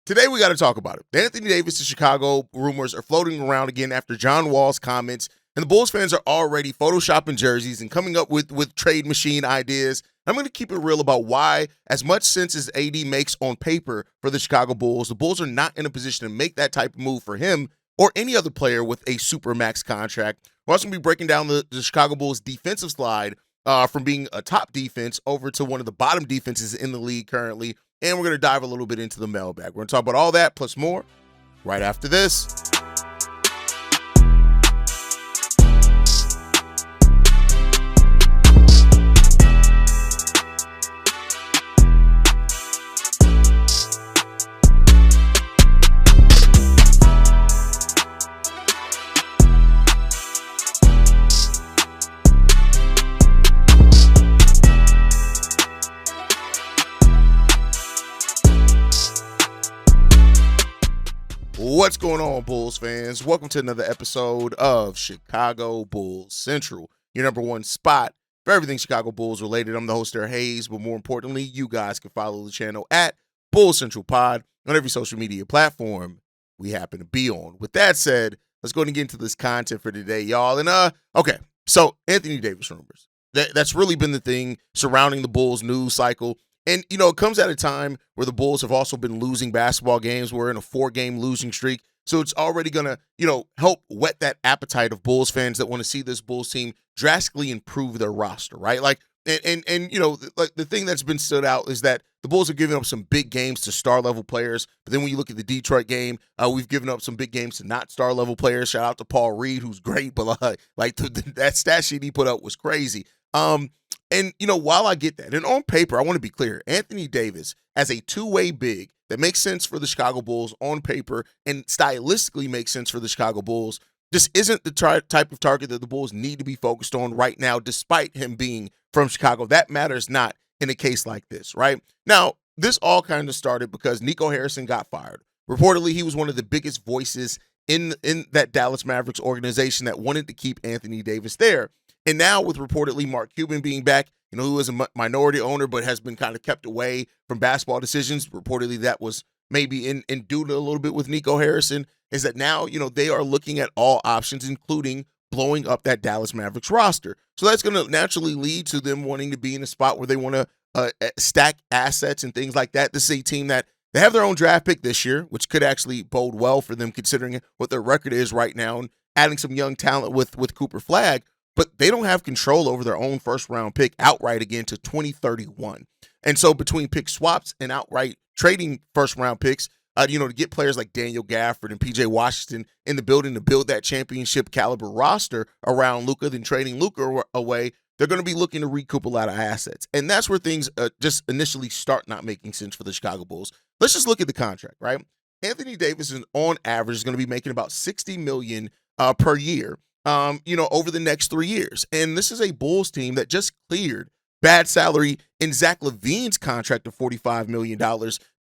Today we got to talk about it. The Anthony Davis to Chicago rumors are floating around again after John Wall's comments, and the Bulls fans are already photoshopping jerseys and coming up with trade machine ideas. I'm going to keep it real about why, as much sense as AD makes on paper for the Chicago Bulls, the Bulls are not in a position to make that type of move for him or any other player with a supermax contract. We're also going to be breaking down the Chicago Bulls defensive slide from being a top defense over to one of the bottom defenses in the league currently. And we're going to dive a little bit into the mailbag. We're going to talk about all that plus more right after this. What's going on, Bulls fans? Welcome to another episode of Chicago Bulls Central, your number one spot for everything Chicago Bulls related. I'm the host there, Haize, but more importantly, you guys can follow the channel at Bulls Central Pod on every social media platform we happen to be on. With that said, let's go ahead and get into this content for today, y'all. And okay, so Anthony Davis rumors. That's really been the thing surrounding the Bulls news cycle. And, you know, it comes at a time where the Bulls have also been losing basketball games. We're in a 4-game losing streak. So it's already going to, help whet that appetite of Bulls fans that want to see this Bulls team drastically improve their roster, right? Like, and like the thing that's been stood out is that the Bulls are giving up some big games to star-level players. But then when you look at the Detroit game, we've given up some big games to not star-level players. Shout out to Paul Reed, who's great, but that stat sheet he put up was crazy. And, while I get that, and on paper, I want to be clear, Anthony Davis as a two-way big that makes sense for the Chicago Bulls on paper and stylistically makes sense for the Chicago Bulls, this isn't the type of target that the Bulls need to be focused on right now, despite him being from Chicago. That matters not in a case like this, right? Now, this all kind of started because Nico Harrison got fired. Reportedly, he was one of the biggest voices in that Dallas Mavericks organization that wanted to keep Anthony Davis there. And now with reportedly Mark Cuban being back, who is a minority owner but has been kind of kept away from basketball decisions, reportedly that was maybe in due to a little bit with Nico Harrison, is that now, they are looking at all options, including blowing up that Dallas Mavericks roster. So that's going to naturally lead to them wanting to be in a spot where they want to stack assets and things like that. This is a team that they have their own draft pick this year, which could actually bode well for them considering what their record is right now and adding some young talent with Cooper Flagg. But they don't have control over their own first-round pick outright again to 2031. And so between pick swaps and outright trading first-round picks, to get players like Daniel Gafford and P.J. Washington in the building to build that championship caliber roster around Luka, then trading Luka away, they're going to be looking to recoup a lot of assets. And that's where things just initially start not making sense for the Chicago Bulls. Let's just look at the contract, right? Anthony Davis, on average, is going to be making about $60 million per year. Over the next 3 years. And this is a Bulls team that just cleared bad salary in Zach LaVine's contract of $45 million,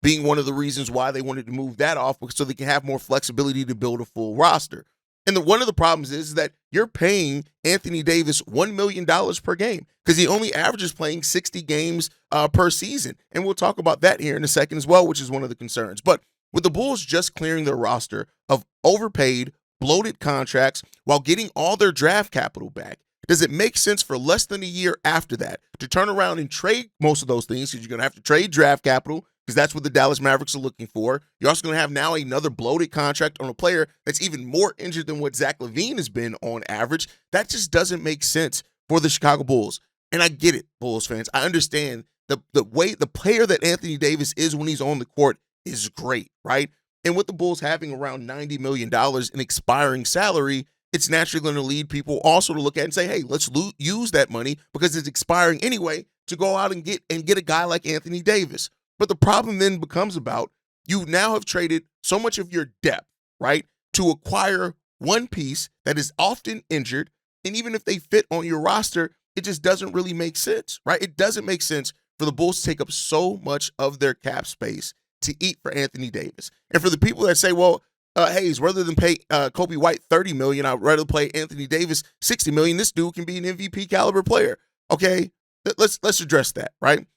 being one of the reasons why they wanted to move that off so they can have more flexibility to build a full roster. And one of the problems is that you're paying Anthony Davis $1 million per game because he only averages playing 60 games per season. And we'll talk about that here in a second as well, which is one of the concerns. But with the Bulls just clearing their roster of overpaid, bloated contracts while getting all their draft capital back, does it make sense for less than a year after that to turn around and trade most of those things? Because you're going to have to trade draft capital because that's what the Dallas Mavericks are looking for. You're also going to have now another bloated contract on a player that's even more injured than what Zach LaVine has been on average. That just doesn't make sense for the Chicago Bulls. And I get it, Bulls fans. I understand the way the player that Anthony Davis is when he's on the court is great, right? And with the Bulls having around $90 million in expiring salary, it's naturally going to lead people also to look at and say, hey, let's use that money because it's expiring anyway to go out and get a guy like Anthony Davis. But the problem then becomes about you now have traded so much of your depth, right, to acquire one piece that is often injured. And even if they fit on your roster, it just doesn't really make sense, right? It doesn't make sense for the Bulls to take up so much of their cap space to eat for Anthony Davis. And for the people that say, well, Haize, rather than pay Kobe White $30 million, I'd rather play Anthony Davis $60 million. This dude can be an MVP caliber player. Okay, let's address that, right?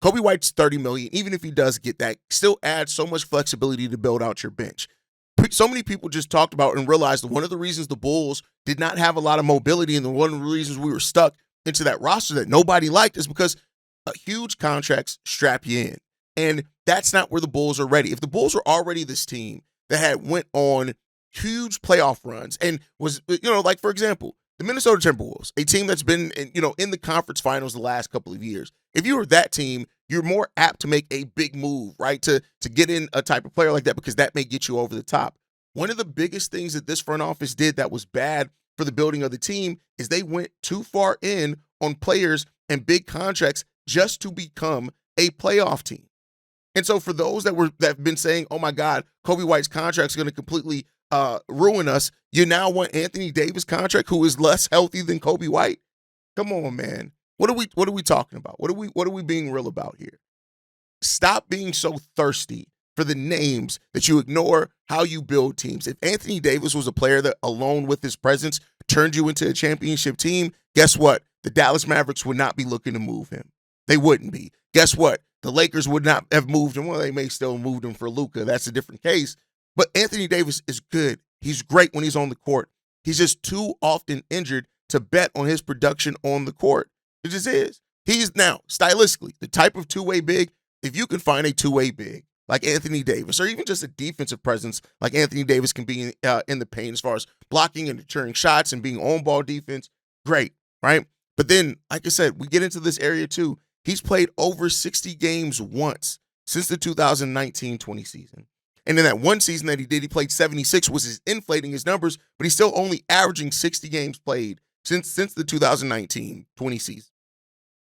Kobe White's $30 million, even if he does get that, still adds so much flexibility to build out your bench. So many people just talked about and realized that one of the reasons the Bulls did not have a lot of mobility and one of the reasons we were stuck into that roster that nobody liked is because huge contracts strap you in. And that's not where the Bulls are ready. If the Bulls were already this team that had went on huge playoff runs and was, like, for example, the Minnesota Timberwolves, a team that's been, in the conference finals the last couple of years. If you were that team, you're more apt to make a big move, right, to get in a type of player like that because that may get you over the top. One of the biggest things that this front office did that was bad for the building of the team is they went too far in on players and big contracts just to become a playoff team. And so for those that have been saying, oh my God, Kobe White's contract is going to completely ruin us, you now want Anthony Davis' contract, who is less healthy than Kobe White? Come on, man. What are we talking about? What are we being real about here? Stop being so thirsty for the names that you ignore how you build teams. If Anthony Davis was a player that alone with his presence turned you into a championship team, guess what? The Dallas Mavericks would not be looking to move him. They wouldn't be. Guess what? The Lakers would not have moved him. Well, they may still move him for Luka. That's a different case. But Anthony Davis is good. He's great when he's on the court. He's just too often injured to bet on his production on the court. It just is. He's now, stylistically, the type of two-way big, if you can find a two-way big like Anthony Davis, or even just a defensive presence like Anthony Davis can be in the paint as far as blocking and deterring shots and being on-ball defense, great, right? But then, like I said, we get into this area too. He's played over 60 games once since the 2019-20 season. And in that one season that he did, he played 76, which is inflating his numbers, but he's still only averaging 60 games played since the 2019-20 season.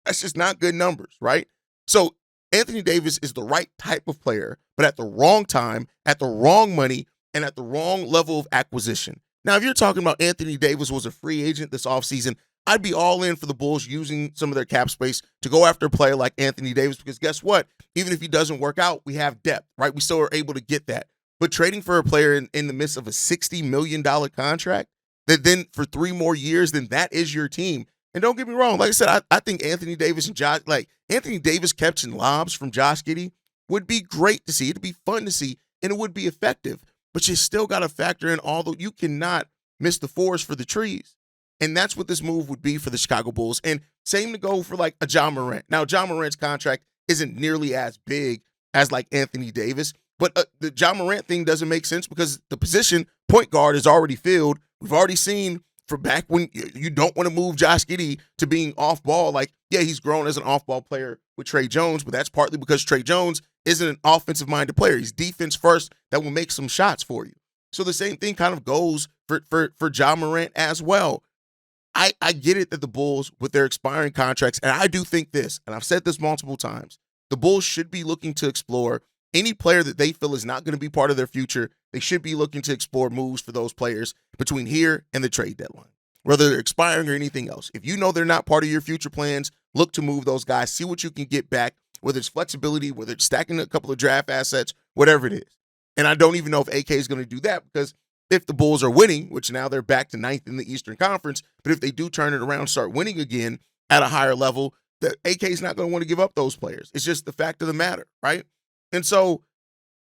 That's just not good numbers, right? So Anthony Davis is the right type of player, but at the wrong time, at the wrong money, and at the wrong level of acquisition. Now, if you're talking about Anthony Davis was a free agent this offseason, I'd be all in for the Bulls using some of their cap space to go after a player like Anthony Davis because guess what? Even if he doesn't work out, we have depth, right? We still are able to get that. But trading for a player in the midst of a $60 million contract, that then for 3 more years, then that is your team. And don't get me wrong, like I said, I think Anthony Davis and Anthony Davis catching lobs from Josh Giddey would be great to see. It'd be fun to see, and it would be effective. But you still got to factor in you cannot miss the forest for the trees. And that's what this move would be for the Chicago Bulls. And same to go for like a Ja Morant. Now, Ja Morant's contract isn't nearly as big as like Anthony Davis, but the Ja Morant thing doesn't make sense because the position point guard is already filled. We've already seen from back when you don't want to move Josh Giddey to being off ball. Like, yeah, he's grown as an off ball player with Trey Jones, but that's partly because Trey Jones isn't an offensive minded player. He's defense first that will make some shots for you. So the same thing kind of goes for Ja Morant as well. I get it that the Bulls, with their expiring contracts, and I do think this, and I've said this multiple times, the Bulls should be looking to explore any player that they feel is not going to be part of their future. They should be looking to explore moves for those players between here and the trade deadline, whether they're expiring or anything else. If you know they're not part of your future plans, look to move those guys, see what you can get back, whether it's flexibility, whether it's stacking a couple of draft assets, whatever it is. And I don't even know if AK is going to do that because if the Bulls are winning, which now they're back to 9th in the Eastern Conference, but if they do turn it around, start winning again at a higher level, the AK is not going to want to give up those players. It's just the fact of the matter, right? And so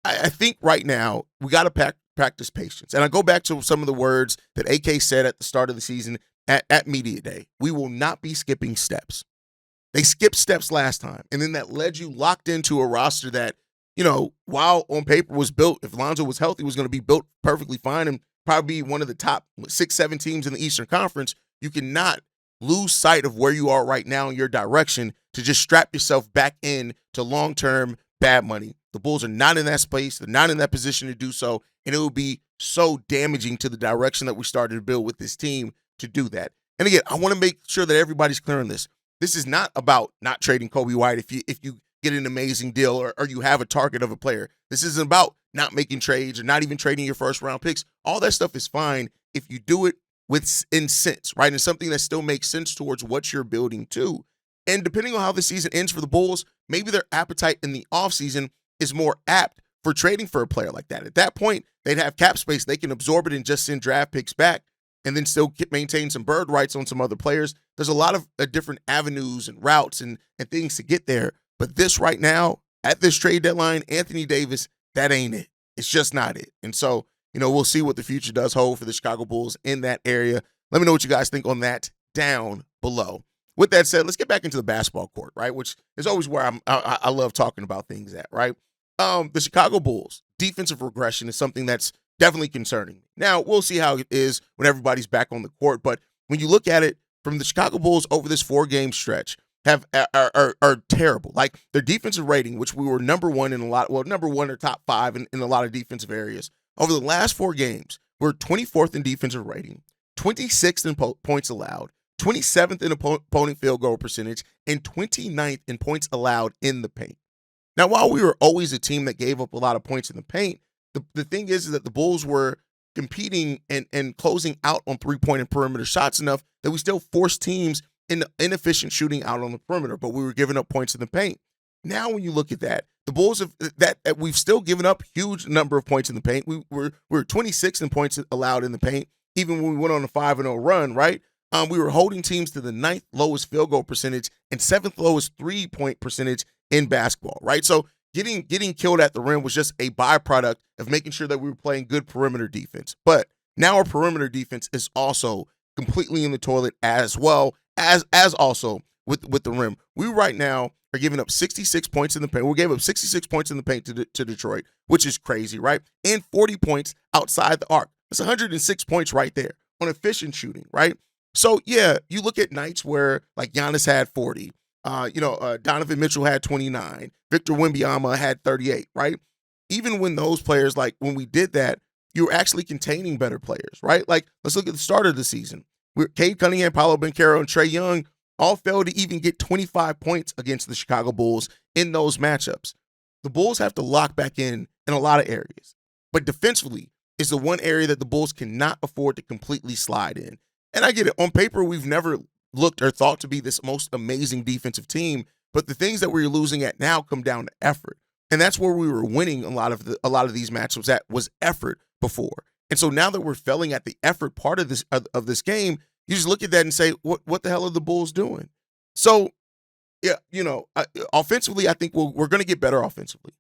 I think right now we got to practice patience. And I go back to some of the words that AK said at the start of the season at Media Day. We will not be skipping steps. They skipped steps last time, and then that led you locked into a roster that, while on paper was built, if Lonzo was healthy, was going to be built perfectly fine and probably be one of the top 6-7 teams in the Eastern Conference. You cannot lose sight of where you are right now in your direction to just strap yourself back in to long-term bad money. The Bulls are not in that space. They're not in that position to do so, and it would be so damaging to the direction that we started to build with this team to do that. And again, I want to make sure that everybody's clear on this. This is not about not trading Kobe White if you get an amazing deal or you have a target of a player. This isn't about not making trades or not even trading your first round picks. All that stuff is fine if you do it in sense, right? And something that still makes sense towards what you're building to. And depending on how the season ends for the Bulls, maybe their appetite in the offseason is more apt for trading for a player like that. At that point, they'd have cap space. They can absorb it and just send draft picks back and then still maintain some bird rights on some other players. There's a lot of different avenues and routes and things to get there. But this right now, at this trade deadline, Anthony Davis, that ain't it. It's just not it. And so, we'll see what the future does hold for the Chicago Bulls in that area. Let me know what you guys think on that down below. With that said, let's get back into the basketball court, right? Which is always where I love talking about things at, right? The Chicago Bulls defensive regression is something that's definitely concerning. Now, we'll see how it is when everybody's back on the court. But when you look at it from the Chicago Bulls over this 4-game stretch, are terrible. Like their defensive rating, which we were number one or top 5 in a lot of defensive areas. Over the last 4 games, we're 24th in defensive rating, 26th in points allowed, 27th in opponent field goal percentage, and 29th in points allowed in the paint. Now, while we were always a team that gave up a lot of points in the paint, the thing is that the Bulls were competing and closing out on three-point and perimeter shots enough that we still forced teams into inefficient shooting out on the perimeter, but we were giving up points in the paint. Now, when you look at that, the Bulls we've still given up huge number of points in the paint. We're 26th in points allowed in the paint, even when we went on a 5-0 run, right? We were holding teams to the 9th lowest field goal percentage and 7th lowest 3-point percentage in basketball, right? So getting killed at the rim was just a byproduct of making sure that we were playing good perimeter defense. But now our perimeter defense is also completely in the toilet as well as also with the rim. We right now are giving up 66 points in the paint. We gave up 66 points in the paint to Detroit, which is crazy, right? And 40 points outside the arc. That's 106 points right there on efficient shooting, right? So, yeah, you look at nights where, like, Giannis had 40. Donovan Mitchell had 29. Victor Wembanyama had 38, right? Even when those players, like, when we did that, you were actually containing better players, right? Like, let's look at the start of the season. Cade Cunningham, Paolo Banchero, and Trae Young all failed to even get 25 points against the Chicago Bulls in those matchups. The Bulls have to lock back in a lot of areas. But defensively is the one area that the Bulls cannot afford to completely slide in. And I get it. On paper, we've never looked or thought to be this most amazing defensive team, but the things that we're losing at now come down to effort. And that's where we were winning a lot of these matchups at was effort before. And so now that we're failing at the effort part of this game, you just look at that and say, what the hell are the Bulls doing? So, yeah, offensively, I think we're going to get better offensively.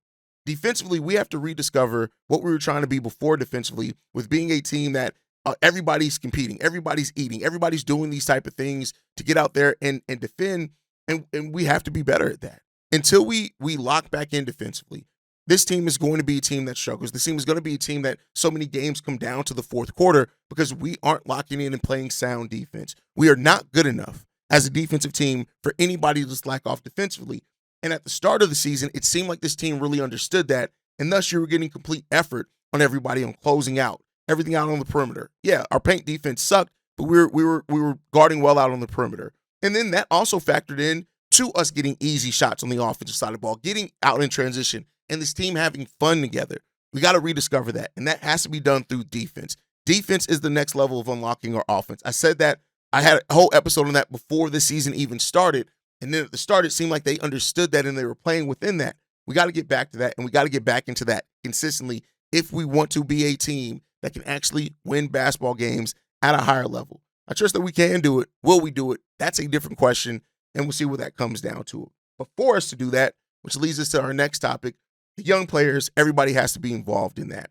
Defensively, we have to rediscover what we were trying to be before defensively with being a team that everybody's competing, everybody's eating, everybody's doing these type of things to get out there and defend, and we have to be better at that. Until we lock back in defensively, this team is going to be a team that struggles. This team is going to be a team that so many games come down to the fourth quarter because we aren't locking in and playing sound defense. We are not good enough as a defensive team for anybody to slack off defensively. And at the start of the season, it seemed like this team really understood that, and thus you were getting complete effort on everybody on closing out, everything out on the perimeter. Yeah, our paint defense sucked, but we were guarding well out on the perimeter. And then that also factored in to us getting easy shots on the offensive side of the ball, getting out in transition, and this team having fun together. We got to rediscover that, and that has to be done through defense. Defense is the next level of unlocking our offense. I said that. I had a whole episode on that before the season even started, and then at the start, it seemed like they understood that and they were playing within that. We got to get back to that, and we got to get back into that consistently if we want to be a team that can actually win basketball games at a higher level. I trust that we can do it. Will we do it? That's a different question, and we'll see what that comes down to. But for us to do that, which leads us to our next topic, the young players, everybody has to be involved in that.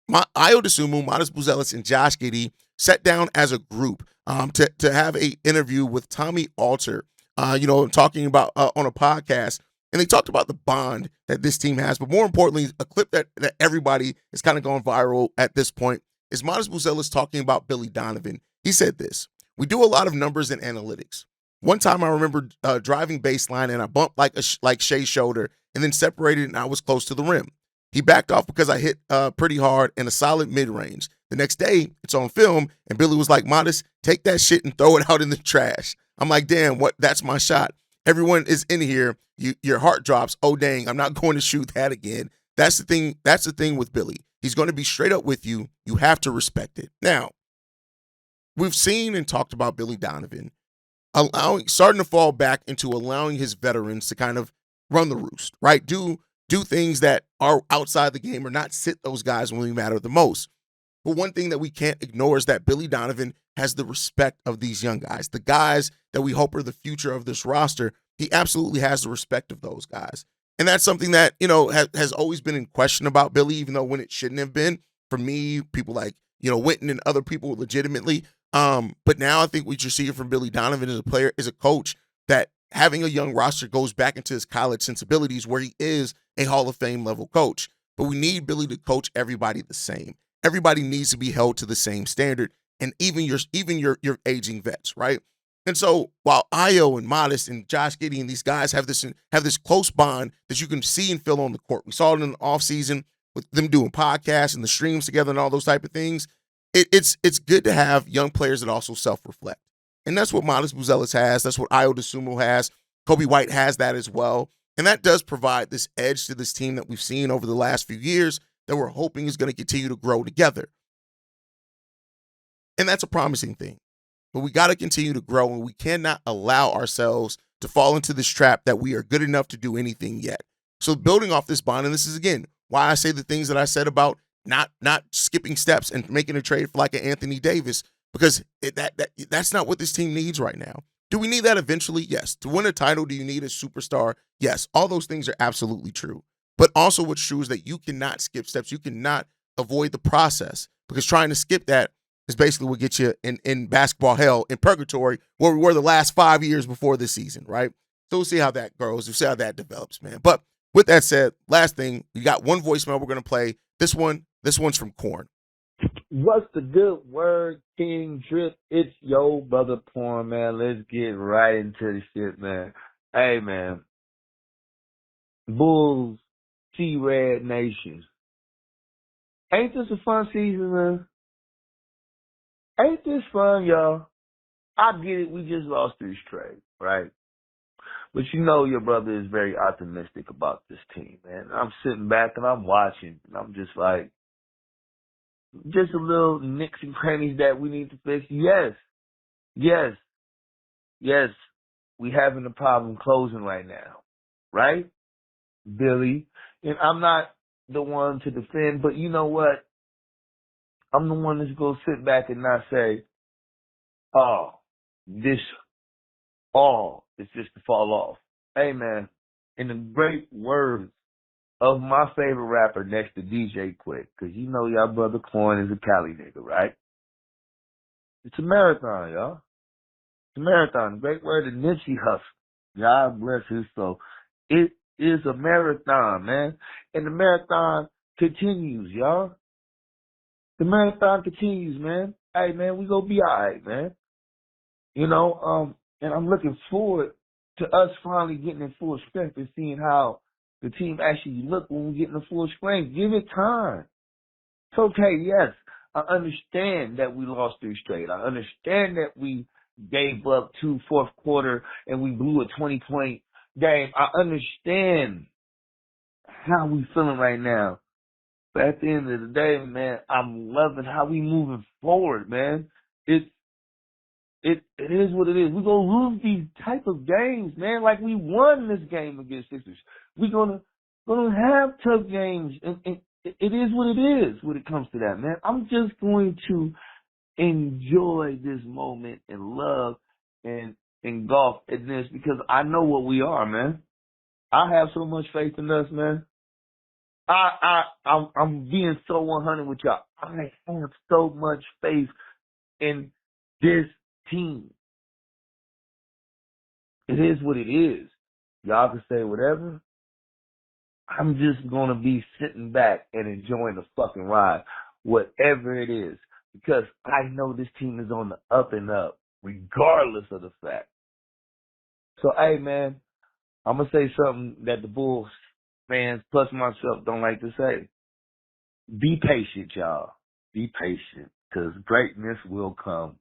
Ayo Dosunmu, Matas Buzelis, and Josh Giddey sat down as a group to have an interview with Tommy Alter, talking about on a podcast. And they talked about the bond that this team has. But more importantly, a clip that everybody has kind of gone viral at this point is Matas Buzelis talking about Billy Donovan. He said this: "We do a lot of numbers and analytics. One time I remember driving baseline and I bumped like Shea's shoulder and then separated and I was close to the rim. He backed off because I hit pretty hard in a solid mid-range. The next day, it's on film, and Billy was like, 'Matas, take that shit and throw it out in the trash.' I'm like, damn, that's my shot. Everyone is in here. Your heart drops. Oh, dang, I'm not going to shoot that again." That's the thing. That's the thing with Billy. He's going to be straight up with you. You have to respect it. Now, we've seen and talked about Billy Donovan starting to fall back into allowing his veterans to kind of run the roost, right? Do things that are outside the game or not sit those guys when we matter the most. But one thing that we can't ignore is that Billy Donovan has the respect of these young guys, the guys that we hope are the future of this roster. he absolutely has the respect of those guys. And that's something that, has always been in question about Billy, even though when it shouldn't have been. For me, people like, Witten and other people legitimately. But now I think what you're seeing from Billy Donovan as a player, as a coach, that having a young roster goes back into his college sensibilities where he is a Hall of Fame level coach. But we need Billy to coach everybody the same. Everybody needs to be held to the same standard, and even your aging vets, right? And so while Io and Modest and Josh Giddey and these guys have this close bond that you can see and feel on the court. We saw it in the offseason with them doing podcasts and the streams together and all those type of things. It's good to have young players that also self-reflect. And that's what Modest Buzelis has. That's what Io DeSumo has. Kobe White has that as well. And that does provide this edge to this team that we've seen over the last few years that we're hoping is going to continue to grow together. And that's a promising thing. But we got to continue to grow, and we cannot allow ourselves to fall into this trap that we are good enough to do anything yet. So building off this bond, and this is, again, why I say the things that I said about not skipping steps and making a trade for like an Anthony Davis, because that's not what this team needs right now. Do we need that eventually? Yes. To win a title, do you need a superstar? Yes. All those things are absolutely true. But also what's true is that you cannot skip steps. You cannot avoid the process, because trying to skip that is basically what gets you in basketball hell, in purgatory, where we were the last 5 years before this season, right? So we'll see how that goes. We'll see how that develops, man. But with that said, last thing, we got one voicemail we're going to play. This one's from Corn. What's the good word, King Drip? It's yo brother Porn, man. Let's get right into the shit, man. Hey, man. Bulls, T-Red Nation. Ain't this a fun season, man? Ain't this fun, y'all? I get it. We just lost 3 straight, right? But your brother is very optimistic about this team, man. I'm sitting back and I'm watching, and I'm just like, just a little nicks and crannies that we need to fix. Yes. We having a problem closing right now, right, Billy? And I'm not the one to defend, but you know what? I'm the one that's going to sit back and not say, oh, this all is just to fall off. Hey, man, in the great words of my favorite rapper next to DJ Quick, because y'all brother Corn is a Cali nigga, right? It's a marathon, y'all. It's a marathon. Great word of Nipsey Hussle. God bless his soul. It is a marathon, man. And the marathon continues, y'all. The marathon continues, man. Hey, man, we gonna be all right, man. And I'm looking forward to us finally getting in full strength and seeing how the team actually look when we get in full strength. Give it time. It's okay, yes. I understand that we lost 3 straight. I understand that we gave up 2 fourth quarter and we blew a 20-point game. I understand how we feeling right now. But at the end of the day, man, I'm loving how we moving forward, man. It is what it is. We're going to lose these type of games, man. Like we won this game against Sixers. We're going to have tough games. And it is what it is when it comes to that, man. I'm just going to enjoy this moment and love and engulf in this, because I know what we are, man. I have so much faith in us, man. I'm being so 100 with y'all. I have so much faith in this team. It is what it is. Y'all can say whatever. I'm just going to be sitting back and enjoying the fucking ride, whatever it is, because I know this team is on the up and up, regardless of the fact. So, hey, man, I'm going to say something that the Bulls fans plus myself don't like to say. Be patient, y'all. Be patient, because greatness will come.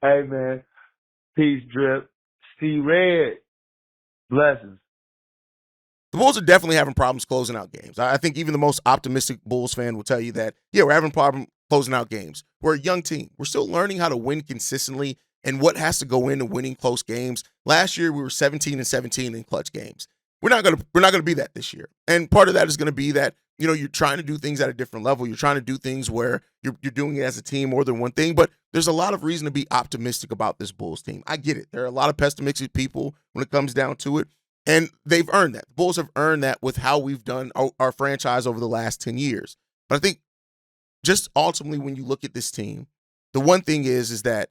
Hey, man. Peace, Drip. Steve Red. Blessings. The Bulls are definitely having problems closing out games. I think even the most optimistic Bulls fan will tell you that, yeah, we're having a problem closing out games. We're a young team. We're still learning how to win consistently and what has to go into winning close games. Last year, we were 17-17 in clutch games. We're not gonna be that this year. And part of that is gonna be that, you're trying to do things at a different level. You're trying to do things where you're doing it as a team more than one thing. But there's a lot of reason to be optimistic about this Bulls team. I get it. There are a lot of pessimistic people when it comes down to it. And they've earned that. The Bulls have earned that with how we've done our franchise over the last 10 years. But I think just ultimately when you look at this team, the one thing is that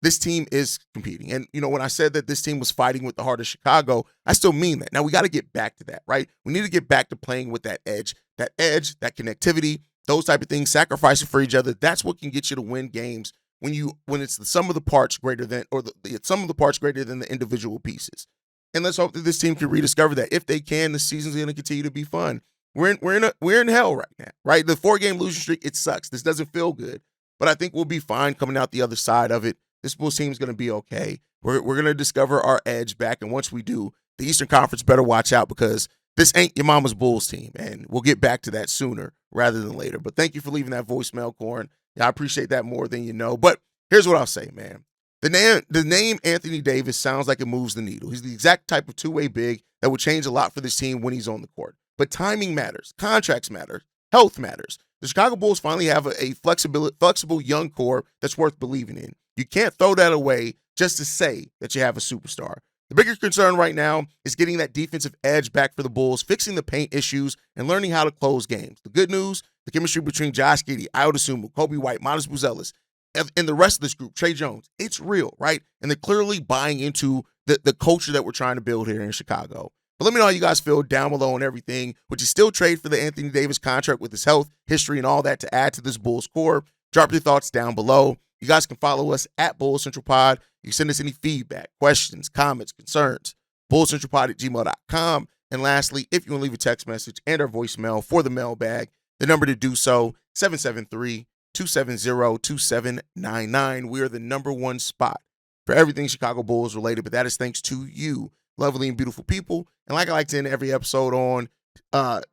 this team is competing. And, when I said that this team was fighting with the heart of Chicago, I still mean that. Now, we got to get back to that, right? We need to get back to playing with that edge, that connectivity, those type of things, sacrificing for each other. That's what can get you to win games when it's the sum of the parts greater than, or the sum of the parts greater than the individual pieces. And let's hope that this team can rediscover that. If they can, the season's going to continue to be fun. We're in hell right now, right? The 4-game losing streak, it sucks. This doesn't feel good, but I think we'll be fine coming out the other side of it. This Bulls team is going to be okay. We're going to discover our edge back, and once we do, the Eastern Conference better watch out because this ain't your mama's Bulls team, and we'll get back to that sooner rather than later. But thank you for leaving that voicemail, Corn. Yeah, I appreciate that more than you know. But here's what I'll say, man. The name Anthony Davis sounds like it moves the needle. He's the exact type of two-way big that would change a lot for this team when he's on the court. But timing matters. Contracts matter. Health matters. The Chicago Bulls finally have a flexible young core that's worth believing in. You can't throw that away just to say that you have a superstar. The bigger concern right now is getting that defensive edge back for the Bulls, fixing the paint issues, and learning how to close games. The good news, the chemistry between Josh Giddey, Ayo Dosunmu, Kobe White, Matas Buzelis, and the rest of this group, Trey Jones, it's real, right? And they're clearly buying into the culture that we're trying to build here in Chicago. But let me know how you guys feel down below on everything. Would you still trade for the Anthony Davis contract with his health, history, and all that to add to this Bulls core? Drop your thoughts down below. You guys can follow us at Bulls Central Pod. You can send us any feedback, questions, comments, concerns, bullscentralpod@gmail.com. And lastly, if you want to leave a text message and our voicemail for the mailbag, the number to do so, 773-270-2799. We are the #1 spot for everything Chicago Bulls related, but that is thanks to you, lovely and beautiful people. And like I like to end every episode on,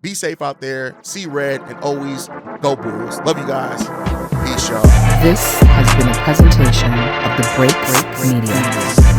be safe out there, see red, and always go Bulls. Love you guys. Peace, y'all. This has been a presentation of the Break Media.